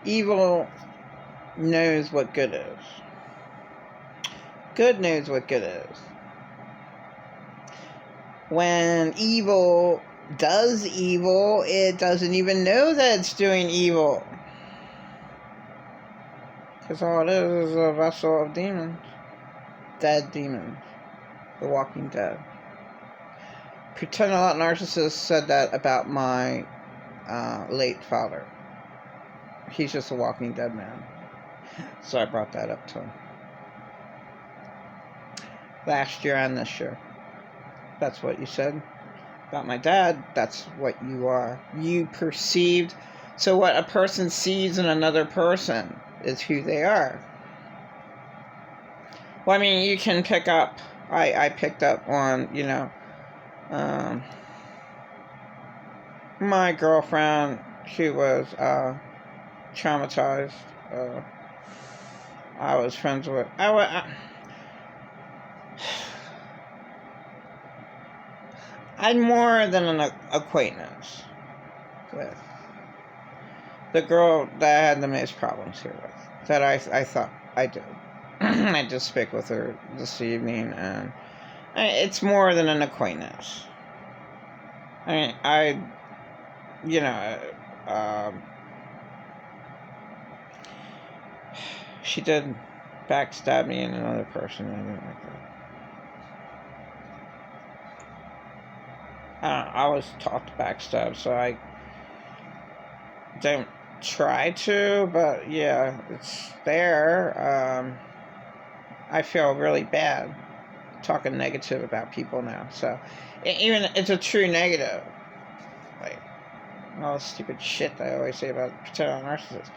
Evil knows what good is. Good knows what good is. When evil does evil, it doesn't even know that it's doing evil. Because all it is a vessel of demons. Dead demons. The Walking Dead. Pretend a lot narcissist said that about my late father. He's just a Walking Dead man. So I brought that up to him. Last year and this year. That's what you said about my dad. That's what you are. You perceived. So what a person sees in another person is who they are. Well, I mean, you can pick up. I picked up on, my girlfriend. She was traumatized. I was friends with. I'm more than an acquaintance with the girl that I had the most problems here with. That I thought I did. I just spoke with her this evening, and it's more than an acquaintance. I mean, she did backstab me and another person. I didn't like that. I was taught to backstab, so I don't try to, but yeah, it's there. I feel really bad talking negative about people now, so even it's a true negative. Like all the stupid shit that I always say about pretend narcissists.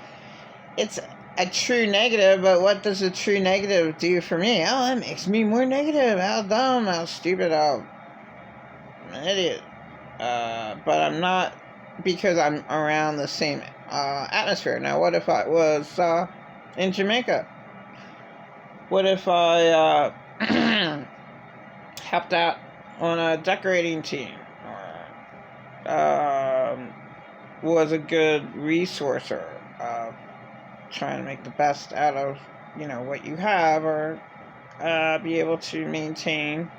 It's a true negative, but what does a true negative do for me? Oh, that makes me more negative. How dumb, how stupid, I'm an idiot. But I'm not, because I'm around the same atmosphere. Now, what if I was in Jamaica? What if I helped out on a decorating team? Or was a good resourcer, trying to make the best out of, what you have, or be able to maintain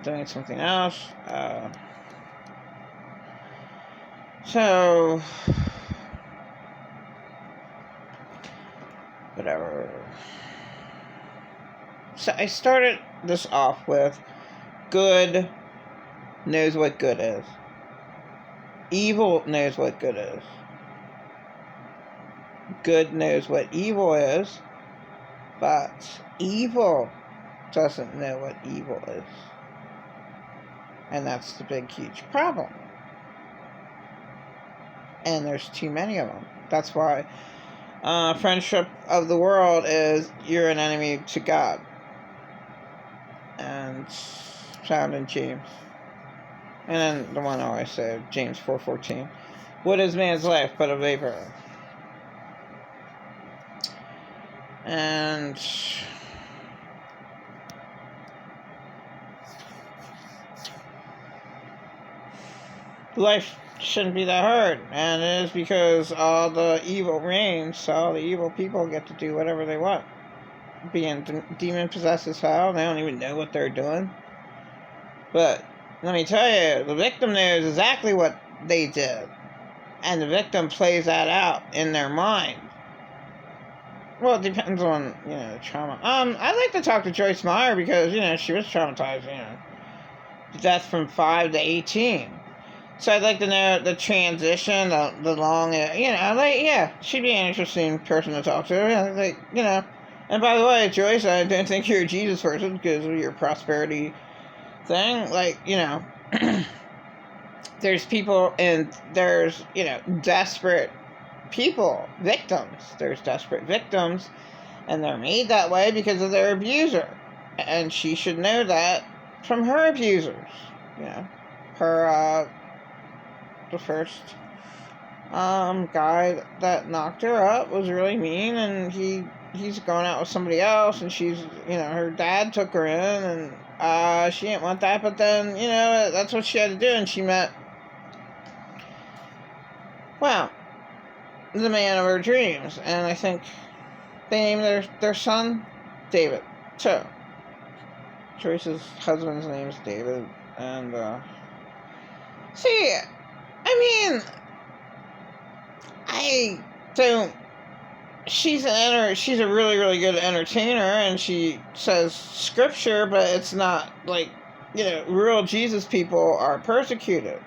doing something else. So, whatever. So I started this off with good knows what good is. Evil knows what good is. Good knows what evil is, but evil doesn't know what evil is. And that's the big, huge problem. And there's too many of them. That's why friendship of the world is you're an enemy to God. And it's found in James. And then the one I always say, James 4:14. What is man's life but a vapor? And life shouldn't be that hard, and it is because all the evil reigns, so all the evil people get to do whatever they want. Being demon-possessed as hell, they don't even know what they're doing. But let me tell you, the victim knows exactly what they did, and the victim plays that out in their mind. Well, it depends on, the trauma. I'd like to talk to Joyce Meyer because, she was traumatized, death from 5 to 18. So I'd like to know the transition, the long, she'd be an interesting person to talk to. And by the way, Joyce, I don't think you're a Jesus person because of your prosperity thing. There's people and there's, desperate people, victims. There's desperate victims, and they're made that way because of their abuser. And she should know that from her abusers. Her, the first guy that knocked her up was really mean, and he's going out with somebody else, and she's, her dad took her in, and she didn't want that, but then, that's what she had to do, and she met, well, the man of her dreams. And I think they named their son David, too. Joyce's husband's name is David. And, see, I mean, I don't... She's a really, really good entertainer, and she says scripture, but it's not like, real Jesus people are persecuted.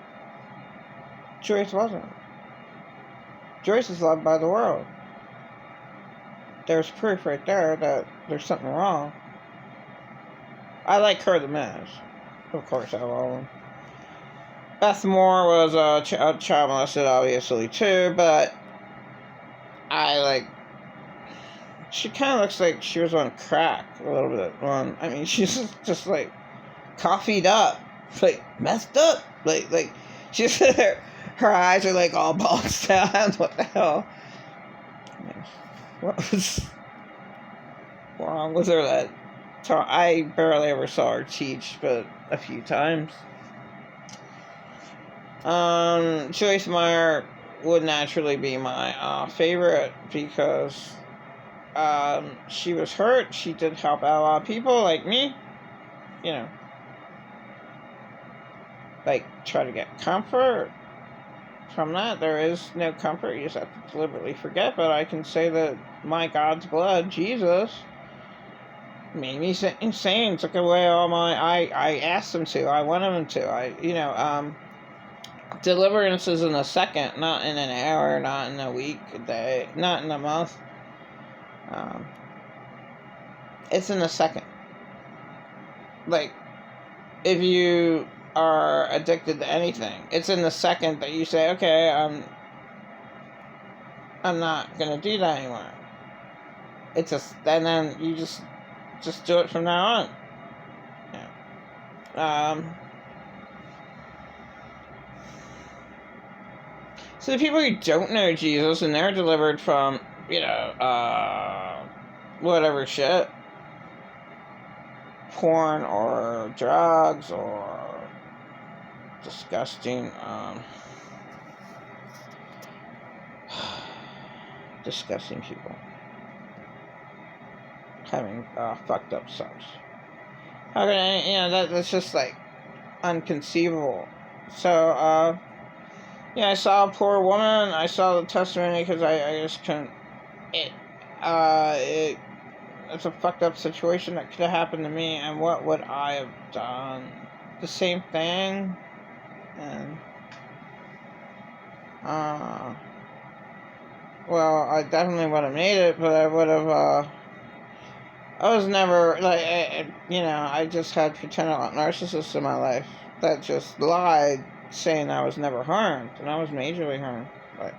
Joyce wasn't. Joyce is loved by the world. There's proof right there that there's something wrong. I like her the most. Of course I will. Beth Moore was a child molested, obviously, too, but she kind of looks like she was on crack a little bit. I mean, she's just like coffeeed up, like messed up, like she's her eyes are like all bulged out. What the hell? What was wrong with her? That I barely ever saw her teach, but a few times. Joyce Meyer would naturally be my favorite because she was hurt. She did help out a lot of people like me, like try to get comfort from that. There is no comfort. You just have to deliberately forget. But I can say that my God's blood, Jesus, made me insane. Took away all my. I asked him to. I wanted him to. Deliverance is in a second, not in an hour, not in a week, a day, not in a month. It's in a second. Like, if you are addicted to anything, it's in the second that you say, okay, I'm not gonna do that anymore. It's just, and then you just do it from now on. So the people who don't know Jesus and they're delivered from, whatever shit, porn or drugs or disgusting, disgusting people having fucked up sex. How can I, that's just like unconceivable. So, I saw a poor woman. I saw the testimony because I just couldn't. It's a fucked up situation that could have happened to me, and what would I have done? The same thing, and well, I definitely would have made it, but I would have. I was never I just had pretended narcissists in my life that just lied, saying I was never harmed, and I was majorly harmed. Like,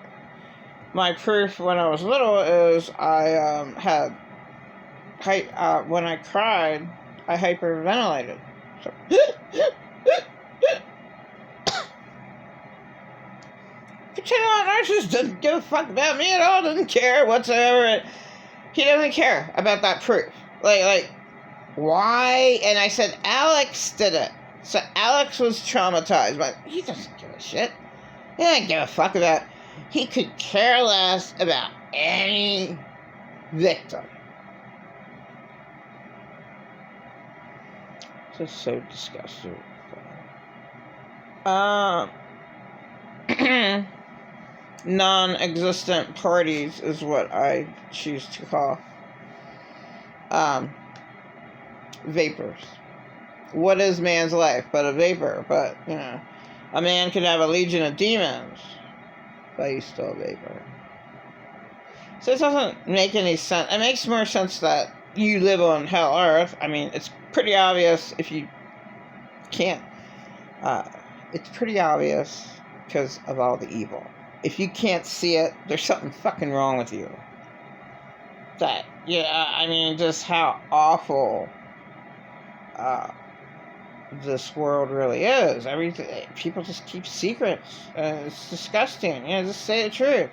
my proof when I was little is I when I cried, I hyperventilated. So, pretending narcissist doesn't give a fuck about me at all. Doesn't care whatsoever. He doesn't care about that proof. Like, why? And I said Alex did it. So Alex was traumatized, but he doesn't give a shit. He doesn't give a fuck about. He could care less about any victim. Just so disgusting. Non-existent parties is what I choose to call vapors. What is man's life but a vapor? But, a man could have a legion of demons, but he's still a vapor. So it doesn't make any sense. It makes more sense that you live on hell earth. I mean, it's pretty obvious if you can't. It's pretty obvious because of all the evil. If you can't see it, there's something fucking wrong with you. Just how awful this world really is. Everything, people just keep secrets. It's disgusting. Just say the truth.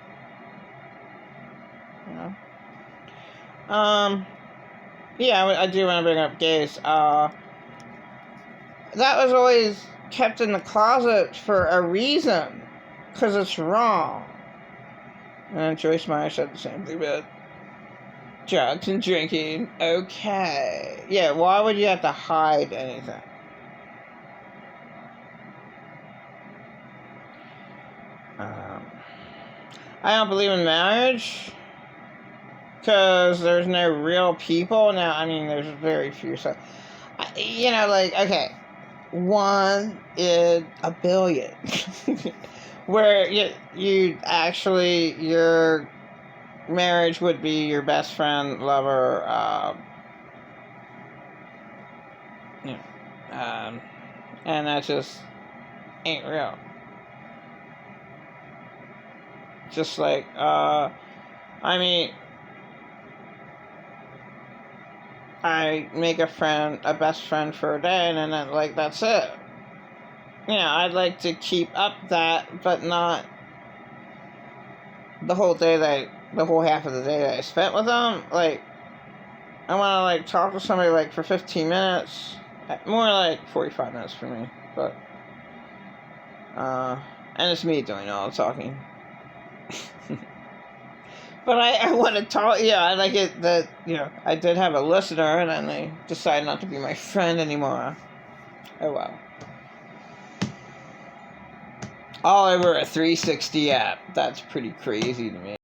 I do want to bring up gays. That was always kept in the closet for a reason. Because it's wrong. And Joyce Meyer said the same thing about drugs and drinking. Okay. Yeah, why would you have to hide anything? I don't believe in marriage because there's no real people. Now, I mean, there's very few. So, like, okay, 1 in a billion. Where you actually, your marriage would be your best friend, lover, and that just ain't real. Just like, I mean, I make a best friend for a day, and then, like, that's it. I'd like to keep up that, but not the whole half of the day that I spent with them. Like, I want to, like, talk to somebody, like, for 15 minutes. More like 45 minutes for me. But, and it's me doing all the talking. But I want to talk, I like it that, I did have a listener, and then they decided not to be my friend anymore. Oh, well. All over a 360 app. That's pretty crazy to me.